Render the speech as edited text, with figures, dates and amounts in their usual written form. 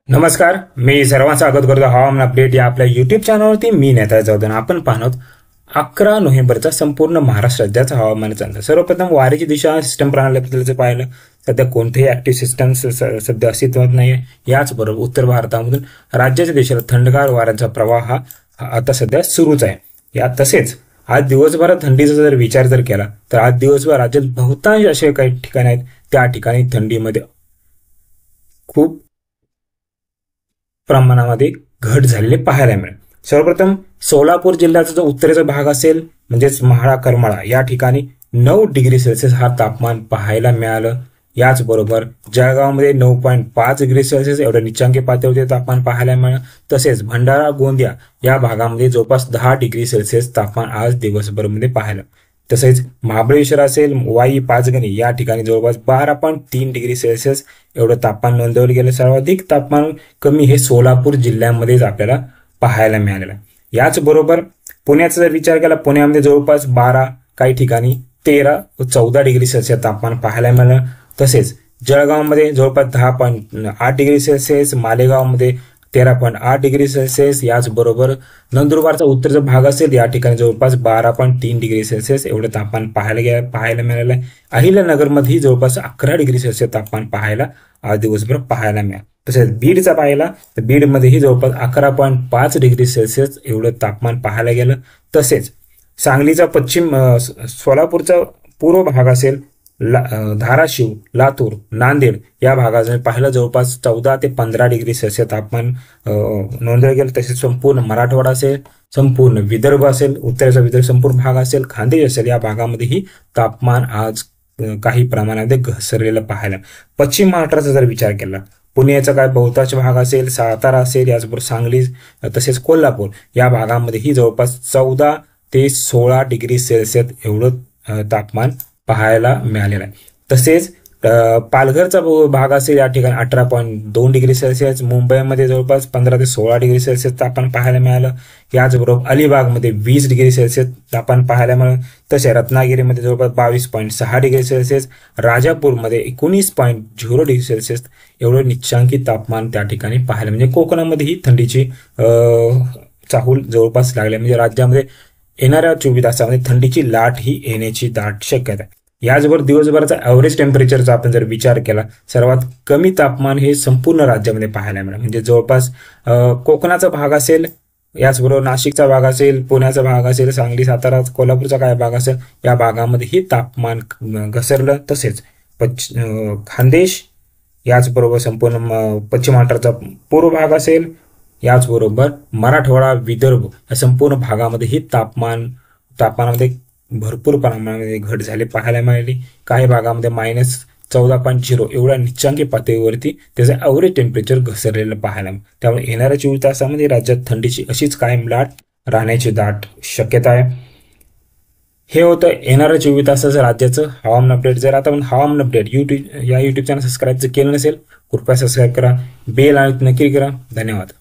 नमस्कार, मी सर्वांचं स्वागत करतो हवामान अपडेट या आपल्या युट्यूब चॅनलवरती. मी नेता जाऊन आपण पाहत 11 नोव्हेंबरचा संपूर्ण महाराष्ट्र राज्याचा हवामानाचा अंदाज. सर्वप्रथम वाऱ्याची दिशा सिस्टम प्रणालीबद्दलचं पाहिलं. सध्या कोणतेही ऍक्टिव्ह सिस्टम सध्या अस्तित्वात नाही. याचबरोबर उत्तर भारतामधून राज्याच्या दिशेला थंडगार वाऱ्यांचा प्रवाह हा आता सध्या सुरूच आहे. या तसेच आज दिवसभरात थंडीचा जर विचार केला तर आज दिवसभर राज्यात बहुतांश असे काही ठिकाण आहेत त्या ठिकाणी थंडीमध्ये खूप प्रमाणामध्ये घट झालेली पाहायला मिळेल. सर्वप्रथम सोलापूर जिल्ह्याचा जो उत्तरेचा भाग असेल म्हणजेच महाडा करमाळा या ठिकाणी 9 डिग्री सेल्सिअस हा तापमान पाहायला मिळालं. याचबरोबर जळगावमध्ये 9.5 डिग्री सेल्सिअस एवढं निचांकी पातळीवरती तापमान पाहायला मिळालं. तसेच भंडारा गोंदिया या भागामध्ये जवळपास 10 डिग्री सेल्सिअस तापमान आज दिवसभरामध्ये पाहायला. तसेच महाबळेश्वर असेल वाई पाचगणी या ठिकाणी जवळपास 12.3 डिग्री सेल्सिअस एवढं तापमान नोंदवलं गेलं. सर्वाधिक तापमान कमी हे सोलापूर जिल्ह्यामध्येच आपल्याला पाहायला मिळालेलं आहे. याचबरोबर पुण्याचा जर विचार केला पुण्यामध्ये जवळपास 12 काही ठिकाणी 13 व 14 डिग्री सेल्सिअस तापमान पाहायला मिळालं. तसेच जळगावमध्ये जवळपास 10.8 डिग्री सेल्सिअस, मालेगावमध्ये 13.8 डिग्री सेल्सिअस. याचबरोबर नंदुरबारचा उत्तरचा भाग असेल या ठिकाणी जवळपास 12.3 डिग्री सेल्सिअस एवढं तापमान पाहायला मिळालं आहे. अहिल्यानगरमध्येही जवळपास 11 डिग्री सेल्सिअस तापमान पाहायला आज दिवसभर पाहायला मिळालं. तसेच बीडचा पाहिला तर बीडमध्येही जवळपास 11.5 डिग्री सेल्सिअस एवढं तापमान पाहायला गेलं. तसेच सांगलीचा पश्चिम सोलापूरचा पूर्व भाग असेल, धाराशिव, लातूर, नांदेड या भागात पाहिलं जवळपास 14 ते 15 डिग्री सेल्सिअस तापमान नोंदवलं गेलं. तसेच संपूर्ण मराठवाडा असेल, संपूर्ण विदर्भ असेल, उत्तरेचा विदर्भ संपूर्ण भाग असेल, खानदेश असेल या भागामध्येही तापमान आज काही प्रमाणामध्ये घसरलेलं पाहायला. पश्चिम महाराष्ट्राचा जर विचार केला पुण्याचा काय बहुतांश भाग असेल, सातारा असेल, याचबरोबर सांगली तसेच कोल्हापूर या भागामध्येही जवळपास 14 ते 16 डिग्री सेल्सिअस एवढं तापमान पाहायला मिळालेला आहे. तसेच पालघरचा भाग असेल या ठिकाणी 18.2 डिग्री सेल्सिअस, मुंबईमध्ये जवळपास 15 ते 16 डिग्री सेल्सिअस तापमान पाहायला मिळालं. याचबरोबर अलिबागमध्ये 20 डिग्री सेल्सिअस तापमान पाहायला मिळालं. तसे रत्नागिरीमध्ये जवळपास 22.6 डिग्री सेल्सिअस, राजापूरमध्ये 19.0 डिग्री सेल्सिअस एवढं निचांकी तापमान त्या ठिकाणी पाहायला म्हणजे कोकणामध्येही थंडीची चाहूल जवळपास लागली. म्हणजे राज्यामध्ये येणाऱ्या 24 तासामध्ये थंडीची लाट ही येण्याची दाट शक्यता आहे. याचबरोबर दिवसभराचा ॲव्हरेज टेम्परेचरचा आपण जर विचार केला सर्वात कमी तापमान हे संपूर्ण राज्यामध्ये पाहायला मिळेल. म्हणजे जवळपास कोकणाचा भाग असेल, याचबरोबर नाशिकचा भाग असेल, पुण्याचा भाग असेल, सांगली, सातारा, कोल्हापूरचा काय भाग असेल या भागामध्ये ही तापमान घसरलं. तसेच खानदेश याचबरोबर संपूर्ण पश्चिम महाराष्ट्राचा पूर्व भाग असेल, याचबरोबर मराठवाडा, विदर्भ या संपूर्ण भागामध्ये ही तापमानामध्ये भरपूर प्रमाणामध्ये घट झाली पाहायला मिळाली. काही भागामध्ये -14.0 एवढ्या निचांकी पातळीवरती त्याचं ॲव्हरेज टेम्परेचर घसरलेलं पाहायला मिळालं. त्यामुळे येणाऱ्या 24 तासामध्ये राज्यात थंडीची अशीच कायम लाट राहण्याची दाट शक्यता आहे. हे होतं येणाऱ्या 24 तासाचं राज्याचं हवामान अपडेट. जर आता हवामान अपडेट युट्यूब चॅनल सबस्क्राईब केलं नसेल कृपया सबस्क्राईब करा, बेल नक्की करा. धन्यवाद.